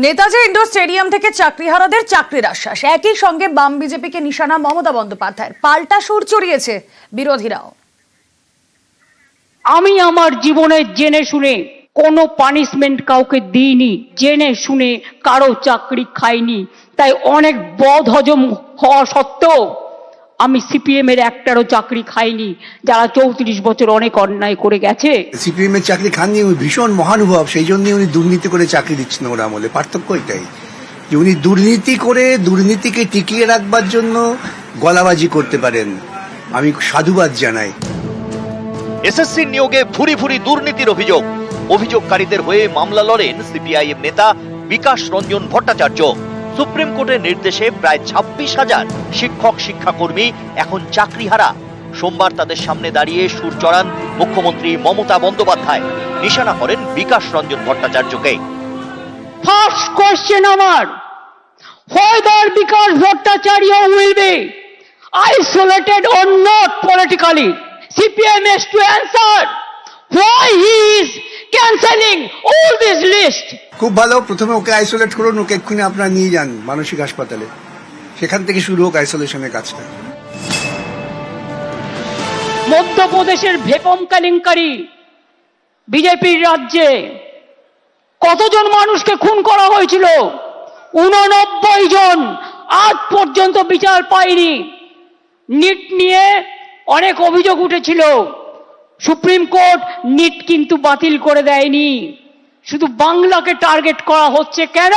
Netaji indoor stadium থেকে চাকরিহারাদের চাকরির আশ্বাস, একই সঙ্গে বাম বিজেপিকে নিশানা মমতা বন্দ্যোপাধ্যায়ের। পাল্টা সুর চড়িয়েছে বিরোধীরাও। আমি আমার জীবনে জেনে শুনে কোনো পানিশমেন্ট কাউকে দিইনি, জেনে শুনে কারো চাকরি খাইনি। তাই অনেক বদহজম হওয়া সত্ত্বেও আমি সিপিএম এর একটারও চাকরি খাইনি, যারা 34 বছর অনেক অন্যায় করে গেছে। সিপিএম এর চাকরি খাননি, উনি ভীষণ মহানুভব, সেই জন্য উনি দুর্নীতি করে চাকরি দিচ্ছেন। ওর আমলে পার্থক্য এটাই যে উনি দুর্নীতি করে দুর্নীতিকে টিকিয়ে রাখবার জন্য গলাবাজি করতে পারেন। আমি সাধুবাদ জানাই। এসএসসি নিয়োগে ভুরি ভুরি দুর্নীতির অভিযোগ। অভিযোগকারীদের হয়ে মামলা লড়েন সিপিআইএম নেতা বিকাশ রঞ্জন ভট্টাচার্য। সুপ্রিম কোর্টের নির্দেশে প্রায় 26,000 শিক্ষক শিক্ষাকর্মী এখন চাকরিহারা। সোমবার তাদের সামনে দাঁড়িয়ে সুর চড়ান মুখ্যমন্ত্রী মমতা বন্দ্যোপাধ্যায়, নিশানা করেন বিকাশ রঞ্জন ভট্টাচার্যকে। ফার্স্ট কোয়েশ্চেন আমার, whether Vikas Bhattacharya will be isolated or not politically, CPM has to answer why he is cancelling all this list. খুব ভালো, প্রথমে ওকে আইসোলেট করুন, ওকে এক্ষুনি আপনারা নিয়ে যান মানসিক হাসপাতালে, সেখান থেকে শুরু হোক আইসোলেশনের কাজটা। মধ্যপ্রদেশের ভেপম কেলেঙ্কারি, বিজেপির রাজ্যে কতজন মানুষকে খুন করা হয়েছিল? 89 জন, আজ পর্যন্ত বিচার পায়নি। নিট নিয়ে অনেক অভিযোগ উঠেছিল, সুপ্রিম কোর্ট নিট কিন্তু বাতিল করে দেয়নি। শুধু বাংলাকে টার্গেট করা হচ্ছে কেন,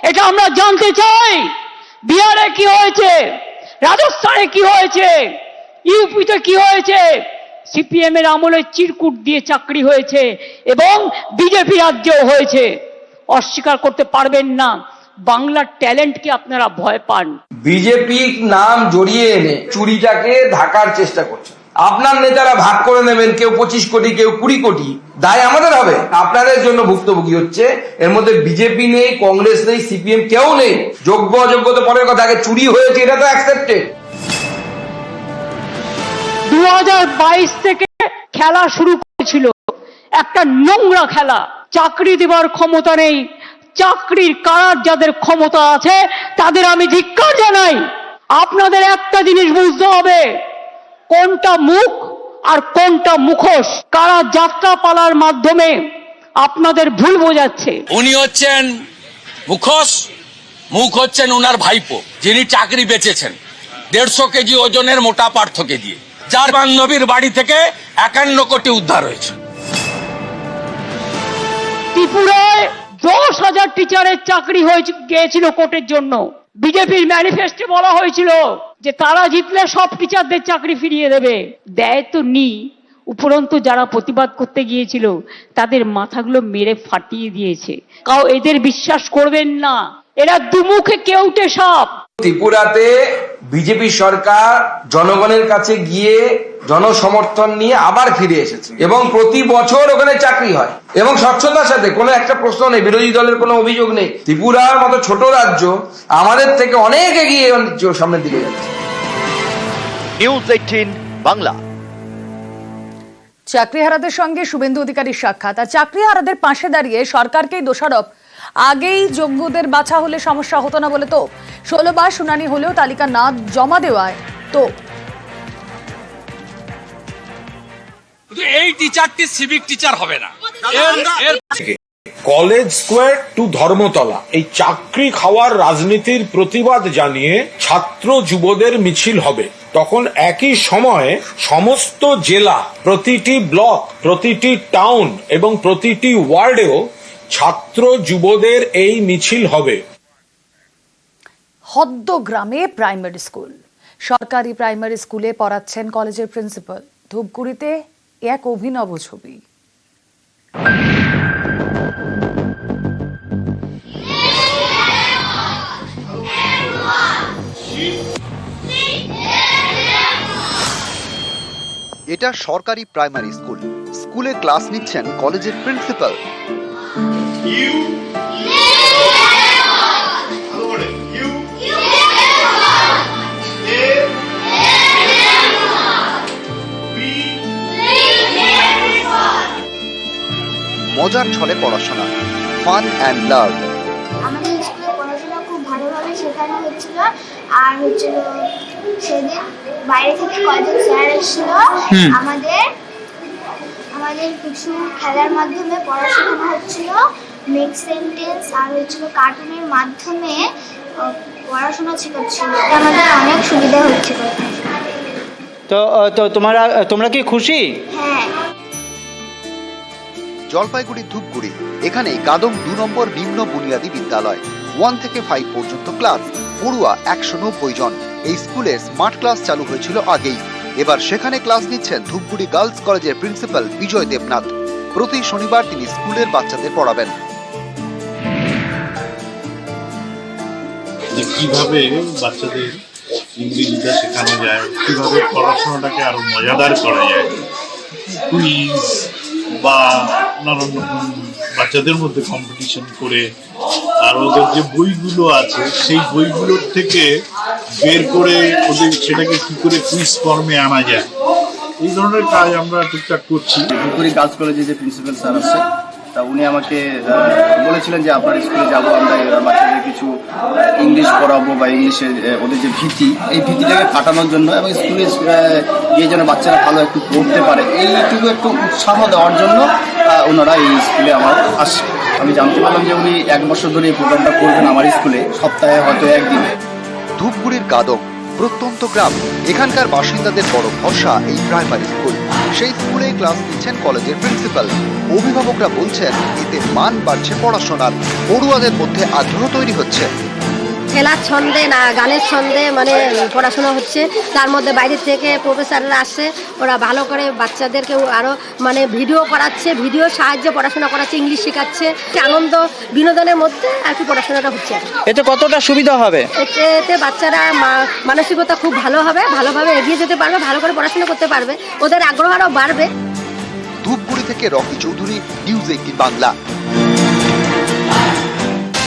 এটা আমরা জানতে চাই। বিহারে কি হয়েছে, রাজস্থানে কি হয়েছে, ইউপিতে কি হয়েছে? সিপিএম এর আমলে চিরকুট দিয়ে চাকরি হয়েছে এবং বিজেপি রাজ্যেও হয়েছে। অস্বীকার করতে পারবেন না। বাংলার ট্যালেন্টকে আপনারা ভয় পান। বিজেপি নাম জড়িয়ে এনে চুরিটাকে ঢাকার চেষ্টা করছে। আপনার নেতারা ভাগ করে নেবেন, কেউ 25 কোটি, কেউ 20 কোটি, দায় আমাদের হবে। আপনাদের জন্য ভুক্তভোগী হচ্ছে। এর মধ্যে বিজেপি নেই, কংগ্রেস নেই, সিপিএম কেউ নেই। যোগ্য অযোগ্য তো পরের কথা, আগে চুরি হয়েছে এটা তো অ্যাকসেপ্টেড। 2022 থেকে খেলা শুরু করেছিল, একটা নোংরা খেলা। চাকরি দেওয়ার ক্ষমতা নেই, চাকরির কারার যাদের ক্ষমতা আছে তাদের আমি ধিক্কার জানাই। আপনাদের একটা জিনিস বুঝতে হবে, কোনটা মুখ আর কোনটা মুখোশ। কারা যাত্রা পালার মাধ্যমে আপনাদের ভুল বোঝাচ্ছে। উনি হচ্ছেন মুখোশ, মুখ হচ্ছেন উনার ভাইপো, যিনি চাকরি বেচেছেন 150 কেজি ওজনের মোটা পার্থকে দিয়ে, যার বান্ধবীর বাড়ি থেকে 51 কোটি উদ্ধার হয়েছে। ত্রিপুরায় 10,000 টিচারের চাকরি হয়ে গিয়েছিল কোর্টের জন্য। বিজেপির ম্যানিফেস্টো বলা হয়েছিল যে তারা জিতলে সব টিচারদের চাকরি ফিরিয়ে দেবে। দেয় তো নি, উপরন্তু যারা প্রতিবাদ করতে গিয়েছিল তাদের মাথাগুলো মেরে ফাটিয়ে দিয়েছে। কাউ এদের বিশ্বাস করবেন না, এরা দুমুখে কেউটে সাপ। ত্রিপুরাতে বিজেপি সরকার জনগণের কাছে গিয়ে জনসমর্থন নিয়ে আবার ফিরে এসেছে এবং প্রতি বছর ওখানে চাকরি হয় এবং স্বচ্ছতার সাথে। কোনো একটা প্রশ্ন নেই, বিরোধী দলের কোনো অভিযোগ নেই। ত্রিপুরার মতো ছোট রাজ্য আমাদের থেকে অনেক এগিয়ে সামনের দিকে যাচ্ছে। নিউজ 18 বাংলা। চাকরিহারাদের সঙ্গে শুভেন্দু অধিকারীর সাক্ষাৎ। আর চাকরিহারাদের পাশে দাঁড়িয়ে সরকারকেই দোষারোপ, আগেই যোগ্যদের বাছা হলে সমস্যা হতো না বলে তো 16 বার শুনানি হলেও তালিকা না জমা দেওয়ায় তো এই টিচারটি সিভিক টিচার হবে না। কলেজ স্কোয়ার টু ধর্মতলা এই চাকরি খাওয়ার রাজনীতির প্রতিবাদ জানিয়ে ছাত্র যুবদের মিছিল হবে। তখন একই সময়ে সমস্ত জেলা, প্রতিটি ব্লক, প্রতিটি টাউন এবং প্রতিটি ওয়ার্ডেও ছাত্র যুবদের এই মিছিল হবে। হদ্দগ্রামে প্রাইমারি স্কুল, সরকারি প্রাইমারি স্কুলে পড়াচ্ছেন কলেজের প্রিন্সিপাল। ধূপগুড়িতে এক অভিনব ছবি। এটা সরকারি প্রাইমারি স্কুল। স্কুলে ক্লাস নিচ্ছেন কলেজের প্রিন্সিপাল। মজার ছলে পড়াশোনা, ফান অ্যান্ড লার্ন। শেখানো হচ্ছিল। আর হচ্ছিল সেদিন বাইরে থেকে কয়েকজন স্যার এসেছিল, আমাদের কিছু খেলার মাধ্যমে পড়া শেখানো হচ্ছিল, মেক সেন্টেন্স আর হচ্ছিল কার্টুনের মাধ্যমে পড়াশোনা শেখাচ্ছিল। আমাদের অনেক সুবিধা হচ্ছিল। তো তোমরা কি খুশি? হ্যাঁ। জলপাইগুড়ি ধূপগুড়ি, এখানে গাদং 2 নম্বর নিম্ন বুনিয়াদী বিদ্যালয়, 1 থেকে 5 পর্যন্ত ক্লাস, পড়ুয়া 190 জন। এই স্কুলে স্মার্ট ক্লাস চালু হয়েছিল আগেই। এবার সেখানে ক্লাস নিচ্ছেন ধূপগুড়ি গার্লস কলেজের প্রিন্সিপাল বিজয় দেবনাথ। প্রতি শনিবার তিনি স্কুলের বাচ্চাদের পড়াবেন। কিভাবে বাচ্চাদের ইংরেজিটা শেখানো যায়, কিভাবে পড়াশোনাটাকে আরো মজাদার করা যায়, কুইজ বা নানান রকম বাচ্চাদের মধ্যে কম্পিটিশন করে, আর ওদের যে বইগুলো আছে সেই বইগুলোর থেকে বের করে ওদের সেটাকে কি করে কুইজ ফর্মে আনা যায়, এই ধরনের কাজ আমরা টুকটাক করছি। ধূপগুড়ি গার্লস কলেজে যে প্রিন্সিপাল স্যার আছে, তা উনি আমাকে বলেছিলেন যে আপনার স্কুলে যাবো, আমরা বাচ্চাদের কিছু ইংলিশ পড়াবো বা ইংলিশে ওদের যে ভীতি, এই ভীতিটাকে কাটানোর জন্য এবং স্কুলে গিয়ে যেন বাচ্চারা ভালো একটু পড়তে পারে, এইটুকু একটু উৎসাহ দেওয়ার জন্য ওনারা এই স্কুলে আমার আসছে। আমি জানতে পারলাম যে উনি 1 বছর ধরে এই প্রোগ্রামটা করবেন আমার স্কুলে, সপ্তাহে হয়তো একদিনে। ধূপগুড়ির গাদং প্রত্যন্ত গ্রাম, এখানকার বাসিন্দাদের বড় ভরসা এই প্রাইমারি স্কুল। সেই স্কুলে ক্লাস নিচ্ছেন কলেজের প্রিন্সিপাল। অভিভাবকরা বলছেন এতে মান বাড়ছে পড়াশোনার, পড়ুয়াদের মধ্যে আগ্রহ তৈরি হচ্ছে। খেলার ছন্দে না গানের ছন্দে পড়াশোনা হচ্ছে, তার মধ্যে বাইরে থেকে প্রফেসররা আসছে, ওরা ভালো করে বাচ্চাদেরকে আরও ভিডিও করাচ্ছে, ভিডিওর সাহায্যে পড়াশোনা করাচ্ছে, ইংলিশ শেখাচ্ছে। আনন্দ বিনোদনের মধ্যে আর কি পড়াশোনাটা হচ্ছে। এতে কতটা সুবিধা হবে? এতে বাচ্চারা মানসিকতা খুব ভালো হবে, ভালোভাবে এগিয়ে যেতে পারবে, ভালো করে পড়াশোনা করতে পারবে, ওদের আগ্রহ আরও বাড়বে। ধূপগুড়ি থেকে রকি চৌধুরী, নিউজ 18 বাংলা।